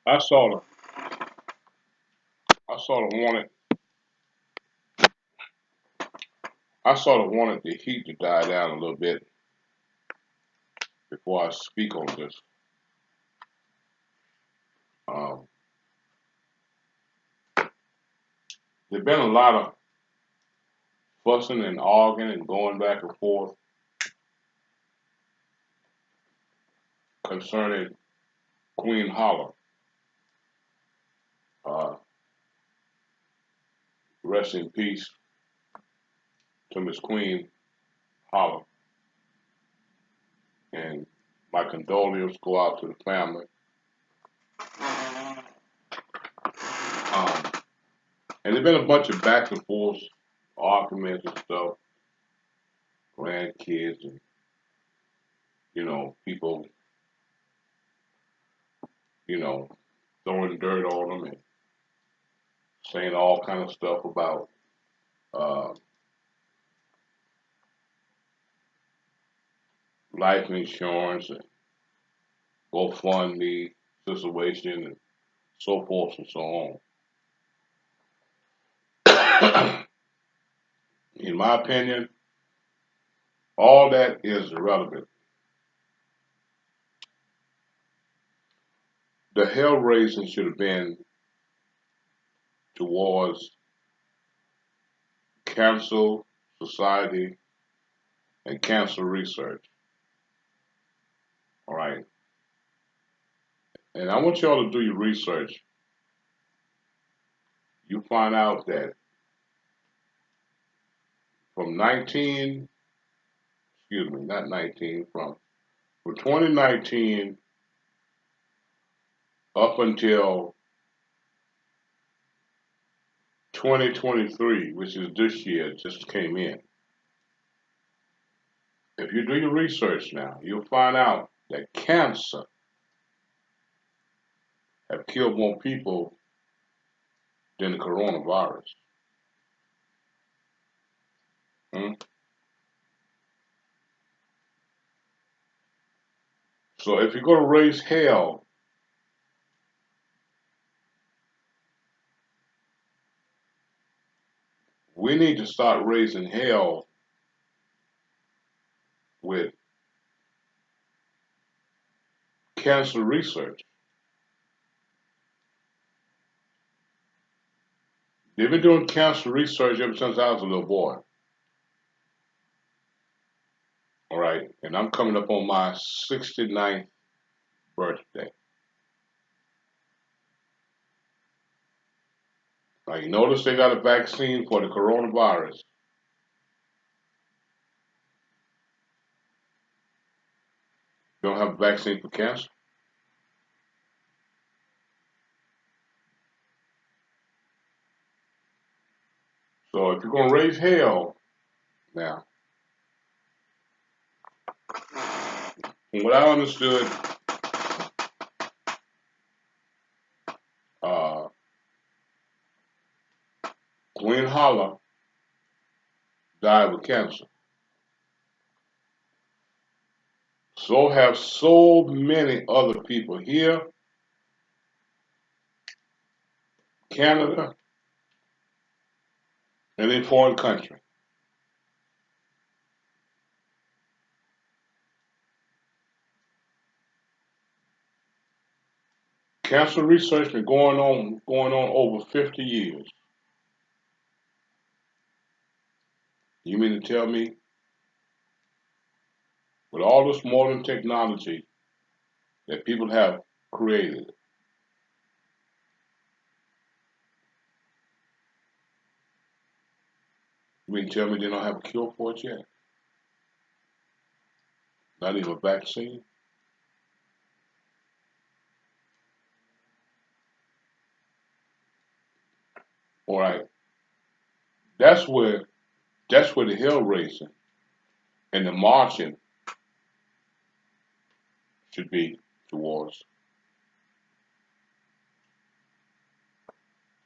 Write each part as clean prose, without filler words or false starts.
I sort of, I sort of wanted, I sort of wanted the heat to die down a little bit before I speak on this. Um, there's been a lot of fussing and arguing and going back and forth concerning Queen Holla. Uh, Rest in peace to Miss Queen Holla, and my condolences go out to the family. Um, and there's been a bunch of back and forth arguments and stuff, grandkids and people, you know, throwing dirt on them and saying all kind of stuff about uh, life insurance and GoFundMe situation and so forth and so on. In my opinion, all that is irrelevant. The hell raising should have been towards cancer society and cancer research. All right. And I want y'all to do your research. You find out that from 19, excuse me, not 19, from 2019 up until 2023, which is this year, just came in. If you do your research now, you'll find out that cancer have killed more people than the coronavirus. Hmm? So if you're going to raise hell, we need to start raising hell with cancer research. They've been doing cancer research ever since I was a little boy. All right. And I'm coming up on my 69th birthday. Now, you notice they got a vaccine for the coronavirus. They don't have a vaccine for cancer. So if you're going to raise hell now, from what I understood, uh, Gwen Holla died with cancer. So have so many other people here, Canada, and in foreign countries. Cancer research been going on over 50 years. You mean to tell me, with all this modern technology that people have created, you mean to tell me they don't have a cure for it yet? Not even a vaccine? All right, that's where the hell raising and the marching should be towards.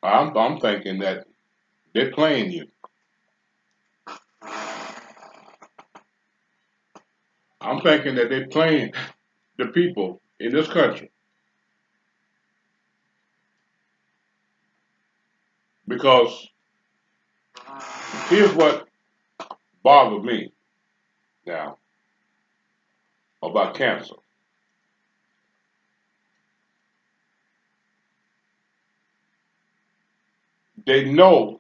I'm thinking that they're playing you. I'm thinking that they're playing the people in this country. Because here's what bothered me now about cancer. They know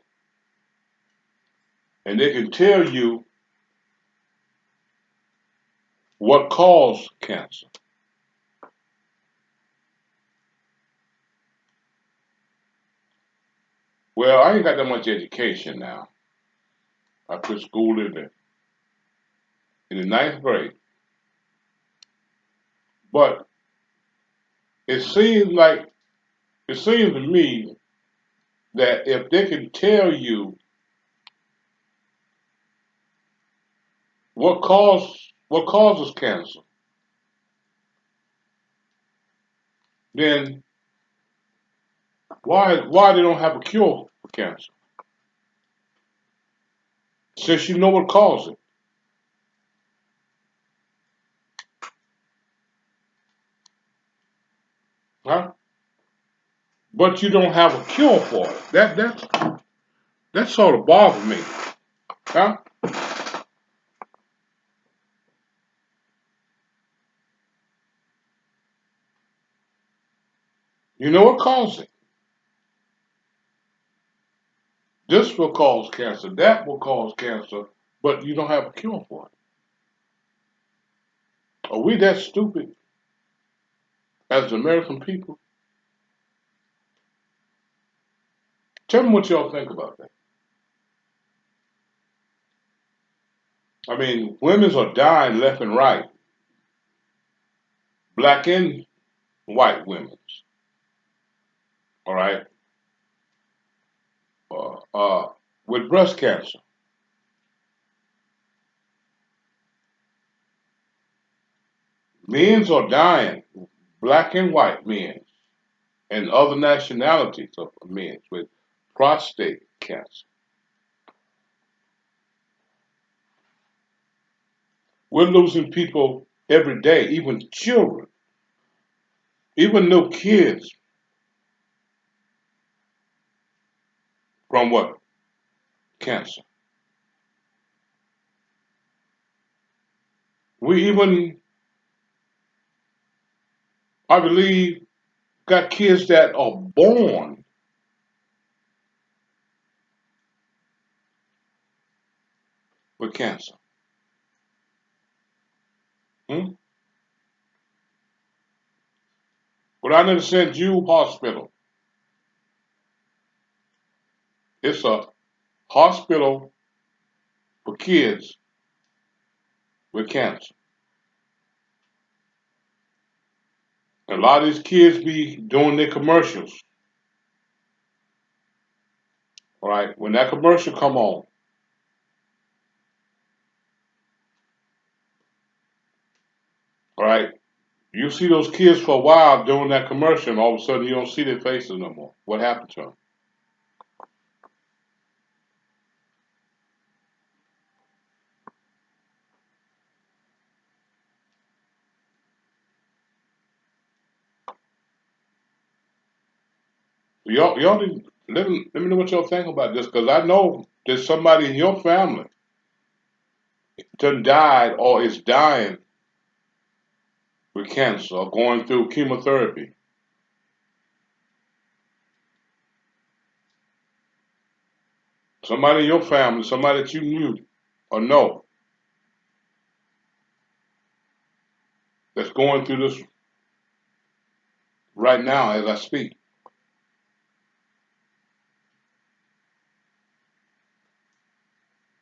and they can tell you what caused cancer. Well, I ain't got that much education now. I quit school in the ninth grade. But it seems like it seems to me that if they can tell you what causes cancer, then why they don't have a cure for cancer? Since you know what caused it, huh? But you don't have a cure for it. That sort of bothers me, huh? You know what caused it. This will cause cancer. That will cause cancer, but you don't have a cure for it. Are we that stupid as the American people? Tell me what y'all think about that. I mean, women are dying left and right, black and white women. All right, uh, uh, with breast cancer. Men's are dying, black and white men, and other nationalities of men with prostate cancer. We're losing people every day, even children, even new kids from what? Cancer. We even, I believe, got kids that are born with cancer. Hmm? But I never sent you hospital. It's a hospital for kids with cancer. A lot of these kids be doing their commercials. All right, when that commercial come on, all right, you see those kids for a while doing that commercial, and all of a sudden you don't see their faces no more. What happened to them? Y'all need, let me know what y'all think about this, because I know there's somebody in your family done died or is dying with cancer or going through chemotherapy. Somebody in your family, somebody that you knew or know that's going through this right now as I speak.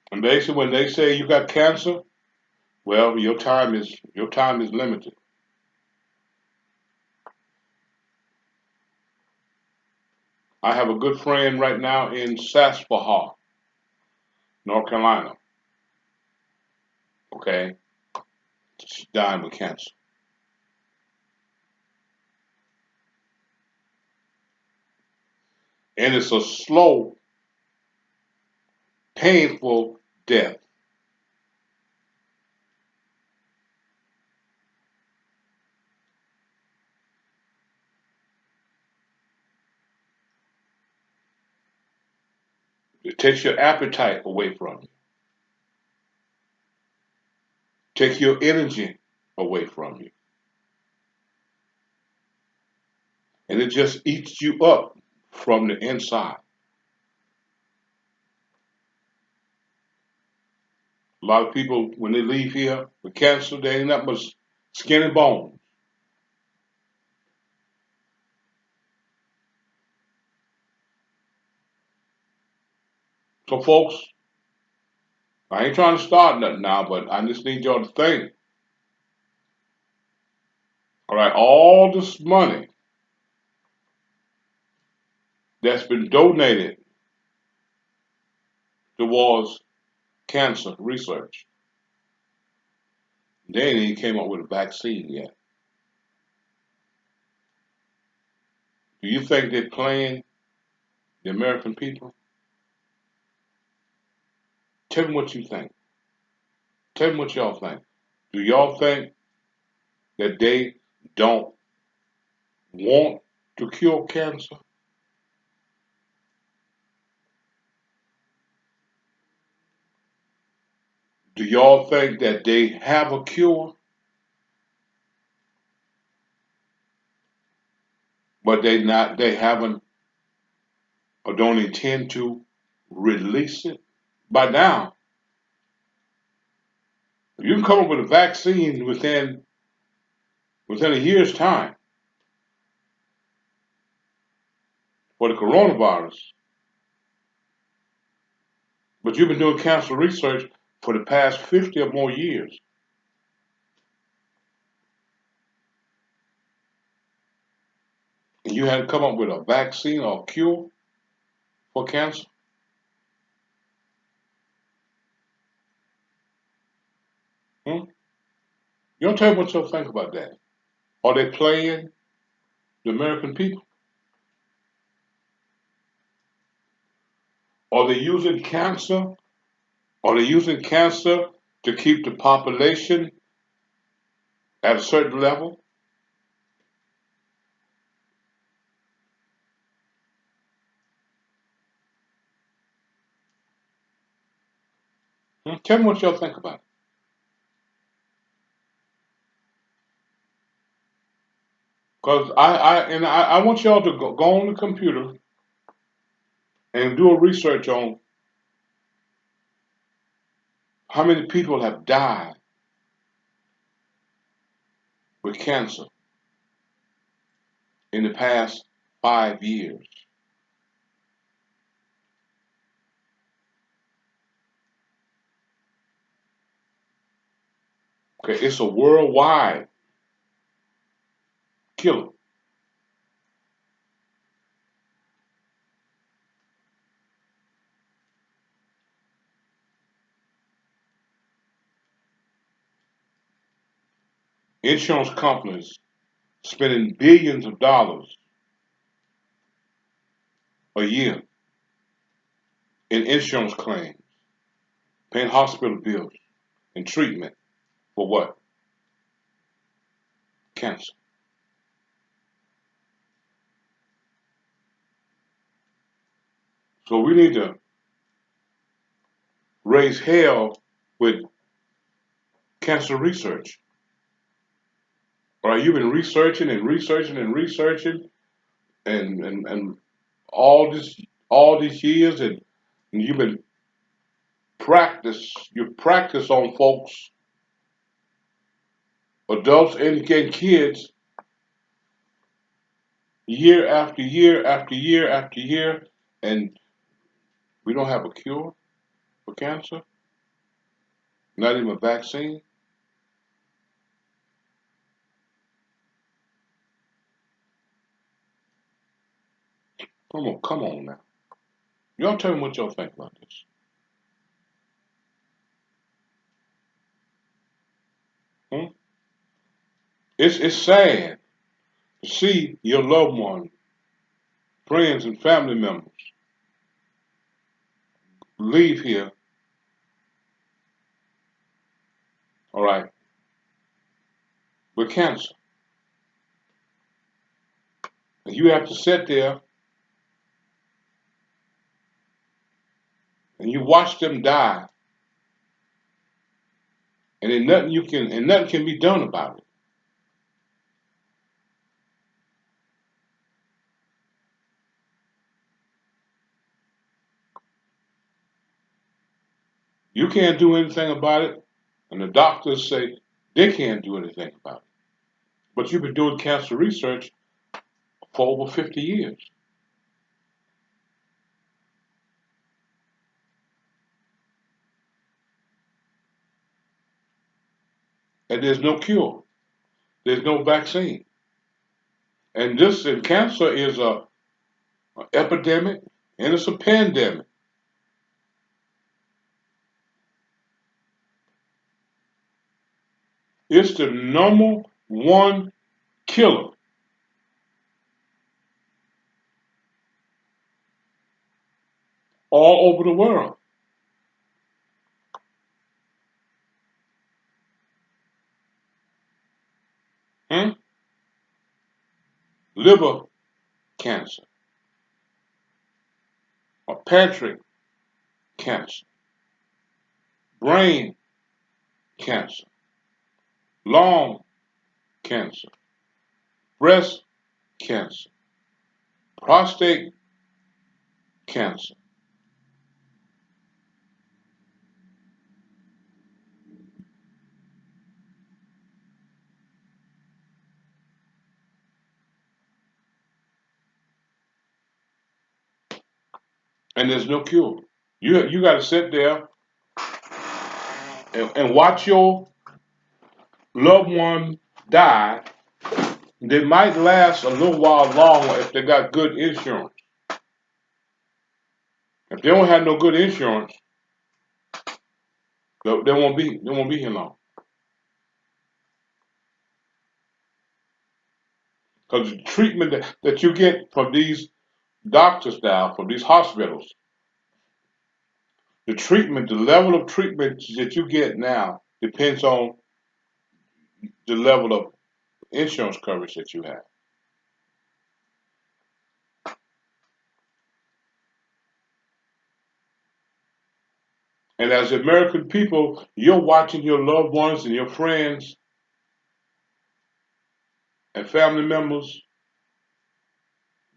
And basically, when they say you got cancer, well, your time is limited. I have a good friend right now in Saspaha, North Carolina. Okay, she's dying with cancer, and it's a slow, painful death. It takes your appetite away from you. Take your energy away from you. And it just eats you up from the inside. A lot of people, when they leave here with cancer, they ain't that much skin and bone. So, folks, I ain't trying to start nothing now, but I just need y'all to think. All right, all this money that's been donated towards cancer research, they ain't even came up with a vaccine yet. Do you think they're playing the American people? Tell me what you think. Tell me what y'all think. Do y'all think that they don't want to cure cancer? Do y'all think that they have a cure, but they haven't or don't intend to release it? By now, you can come up with a vaccine within a year's time for the coronavirus, but you've been doing cancer research for the past 50 or more years, and you hadn't come up with a vaccine or a cure for cancer? Hmm? You don't tell me what you'll think about that. Are they playing the American people? Are they using cancer? Are they using cancer to keep the population at a certain level? Hmm? Tell me what y'all think about it. Because I want y'all to go on the computer and do a research on how many people have died with cancer in the past 5 years. Okay, it's a worldwide killer. Insurance companies spending billions of dollars a year in insurance claims, paying hospital bills and treatment for what? Cancer. So we need to raise hell with cancer research. All right, you've been researching and researching and researching and all these years and you've been you practice on folks, adults and kids, year after year after year after year, and we don't have a cure for cancer, not even a vaccine. Come on now. Y'all tell me what y'all think about this. Hmm? It's sad to see your loved one, friends and family members leave here, all right, with cancer. And you have to sit there watch them die, and then nothing can be done about it. You can't do anything about it, and the doctors say they can't do anything about it. But you've been doing cancer research for over 50 years. And there's no cure. There's no vaccine. And cancer is a epidemic and it's a pandemic. It's the number one killer. All over the world. Hmm? Liver cancer, or pancreatic cancer, brain cancer, lung cancer, breast cancer, prostate cancer. And there's no cure. You got to sit there and watch your loved one die. They might last a little while longer if they got good insurance. If they don't have no good insurance, they won't be here long. Because the treatment that you get from these doctors now, from these hospitals, the level of treatment that you get now depends on the level of insurance coverage that you have. And as American people, you're watching your loved ones and your friends and family members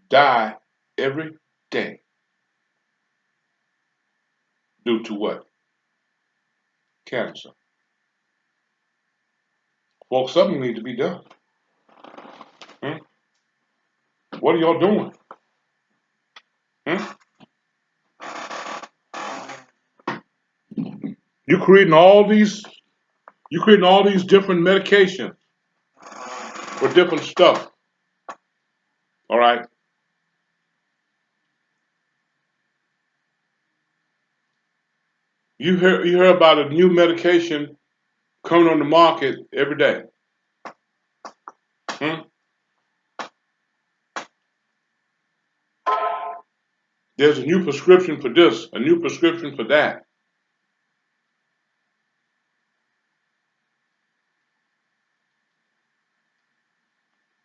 die every day. Due to what? Cancer. Folks, something needs to be done. Hmm? What are y'all doing? Hmm? You're creating all these. You're creating all these different medications for different stuff. All right. You hear about a new medication coming on the market every day. Hmm? There's a new prescription for this, a new prescription for that.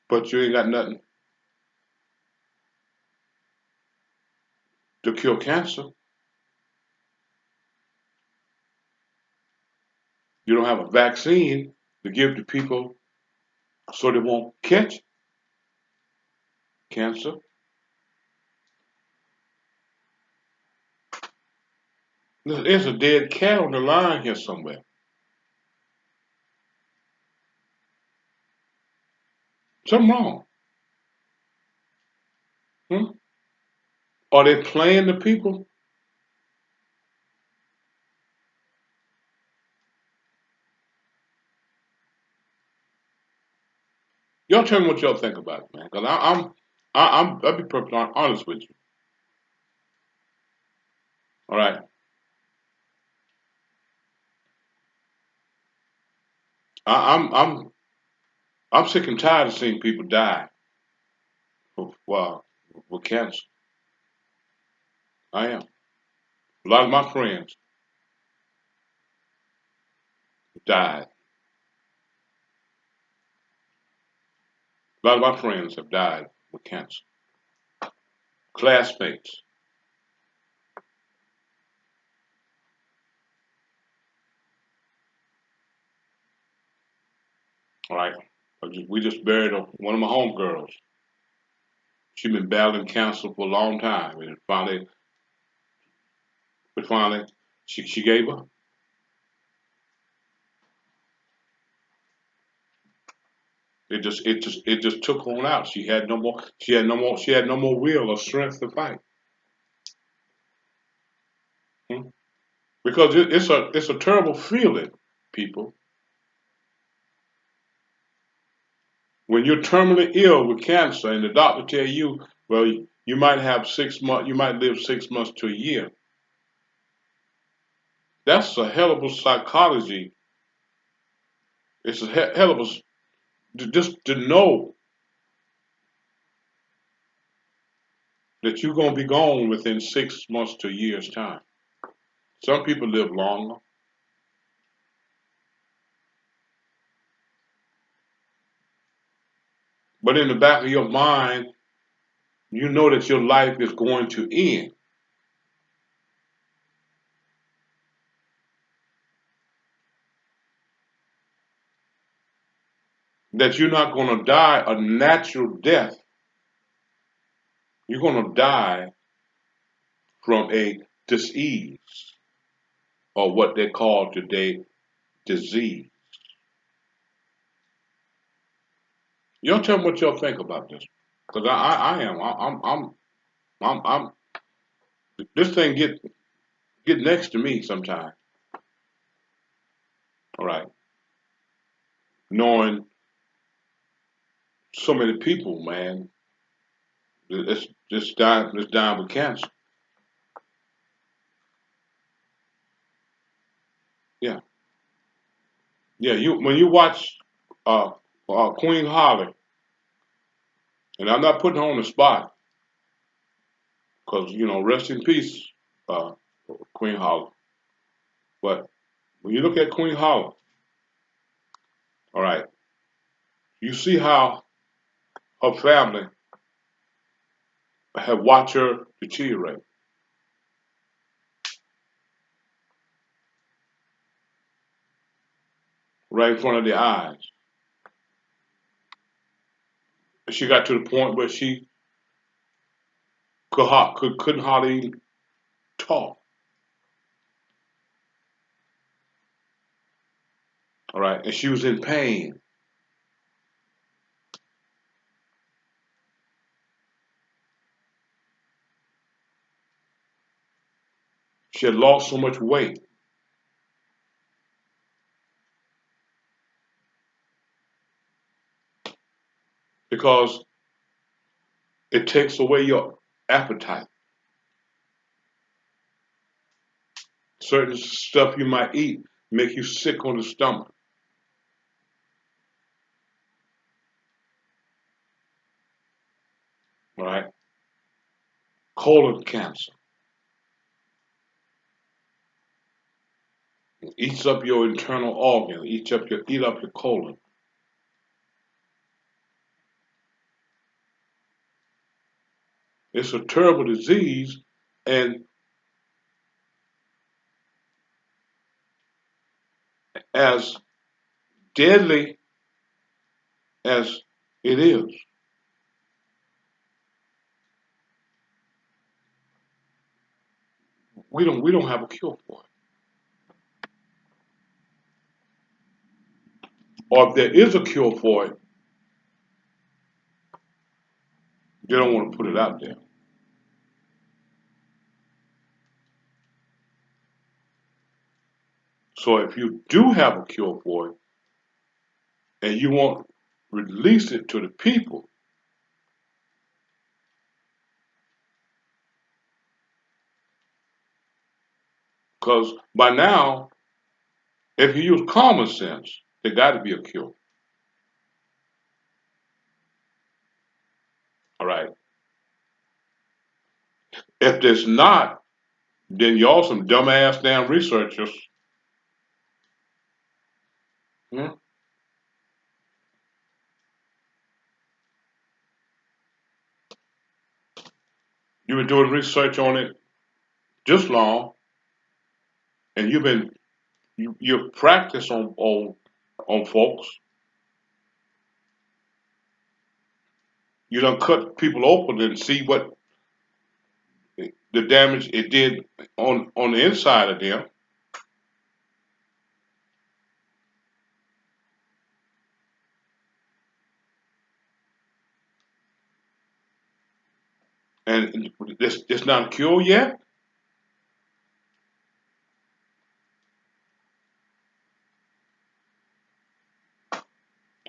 But you ain't got nothing to cure cancer. You don't have a vaccine to give to people so they won't catch cancer. There's a dead cat on the line here somewhere. Something wrong. Hmm? Are they playing the people? Y'all tell me what y'all think about it, man. Cause I'll be perfectly honest with you. All right. I'm sick and tired of seeing people die with cancer. I am. A lot of my friends died. A lot of my friends have died with cancer. Classmates. All right. We just buried one of my homegirls. She's been battling cancer for a long time, and finally, she gave up. It just took her on out. She had no more. She had no more. She had no more will or strength to fight. Hmm? Because it's a terrible feeling, people, when you're terminally ill with cancer and the doctor tell you, well, you might have 6 months. You might live 6 months to a year. That's a hell of a psychology. It's a hell of a just to know that you're going to be gone within 6 months to a year's time. Some people live longer, but in the back of your mind, you know that your life is going to end. That you're not going to die a natural death. You're going to die from a disease, or what they call today disease. Y'all tell me what y'all think about this, because I am I'm this thing get next to me sometimes. All right, knowing so many people, man, it's dying with cancer. Yeah, yeah. You when you watch uh, Queen Holla, and I'm not putting her on the spot, because rest in peace, uh, Queen Holla. But when you look at Queen Holla, all right, you see how her family have watched her deteriorate right in front of their eyes. She got to the point where she couldn't hardly talk. All right, and she was in pain. She had lost so much weight because it takes away your appetite. Certain stuff you might eat make you sick on the stomach. All right, colon cancer eats up your internal organ, eat up your colon. It's a terrible disease, and as deadly as it is, we don't have a cure for it. Or if there is a cure for it, they don't want to put it out there. So if you do have a cure for it and you won't release it to the people, because by now, if you use common sense, there got to be a cure. All right. If there's not, then y'all some dumbass damn researchers. Hmm? You've been doing research on it this long, and you've practiced on folks. you don't cut people open and see what the damage it did on the inside of them. And it's not a cure yet.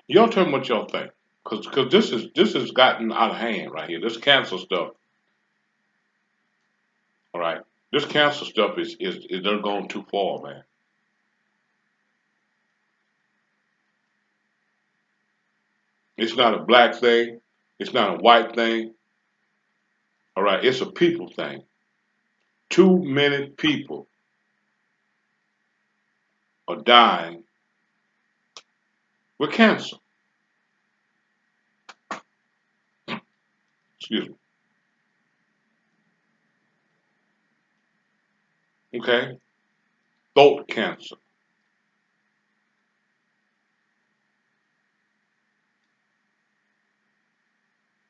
Y'all tell me what y'all think, because this has gotten out of hand right here. This cancer stuff, all right. This cancer stuff is they're going too far, man. It's not a black thing. It's not a white thing. All right. It's a people thing. Too many people are dying with cancer. Excuse me. Okay. Throat cancer.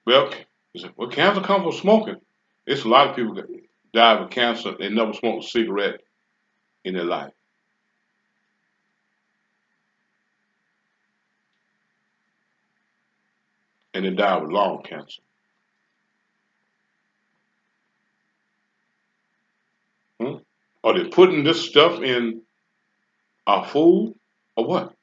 Well, well, cancer comes from smoking. It's a lot of people that die with cancer. They never smoked a cigarette in their life, and they die with lung cancer. Hmm? Are they putting this stuff in our food, or what?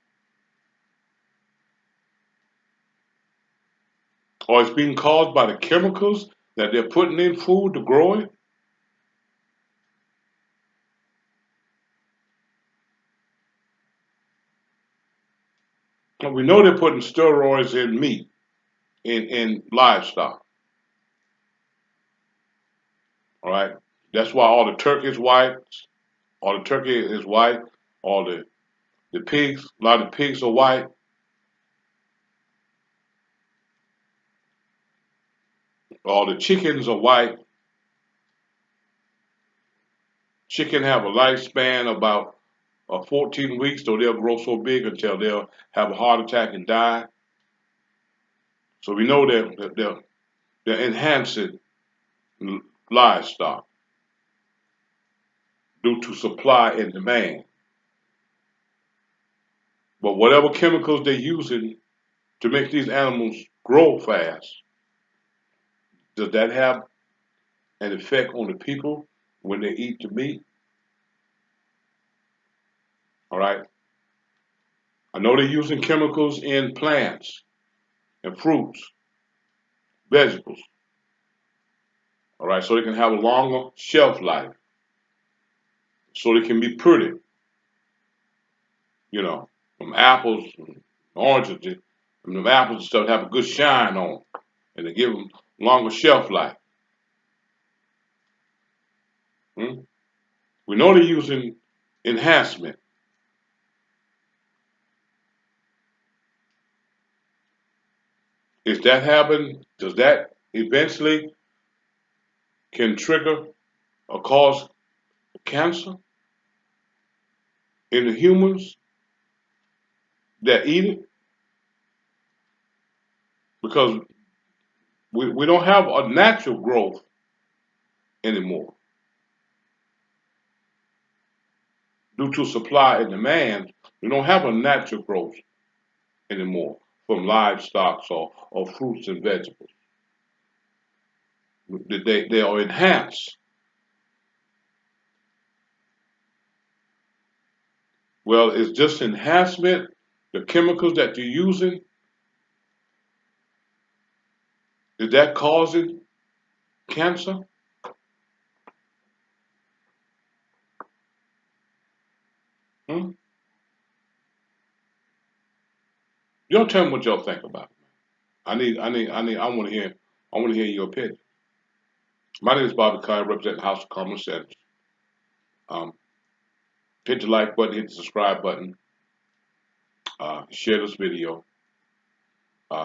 Or it's being caused by the chemicals that they're putting in food to grow it? Well, we know they're putting steroids in meat, in livestock. All right, that's why all the turkey is white. All the turkey is white. All the pigs, a lot of the pigs are white. All the chickens are white. Chicken have a lifespan about 14 weeks, so they'll grow so big until they'll have a heart attack and die. So we know they're enhancing livestock due to supply and demand. But whatever chemicals they're using to make these animals grow fast, does that have an effect on the people when they eat the meat? All right. I know they're using chemicals in plants and fruits, vegetables. All right, so they can have a longer shelf life, so they can be pretty. You know, from apples, and oranges, and the apples and stuff have a good shine on, 'em, and they give them longer shelf life. Hmm? We know they're using enhancement. Is that happening? Does that eventually can trigger or cause cancer in the humans that eat it? Because we don't have a natural growth anymore due to supply and demand. We don't have a natural growth anymore from livestock or fruits and vegetables. They are enhanced. Well, it's just enhancement, the chemicals that you're using, is that causing cancer? Hmm? Y'all tell me what y'all think about it. I want to hear your opinion. My name is Bobby Carr, representing House of Common Sense. Um, hit the like button, hit the subscribe button, share this video,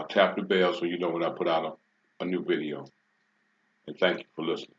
tap the bell so you know when I put out a new video. And thank you for listening.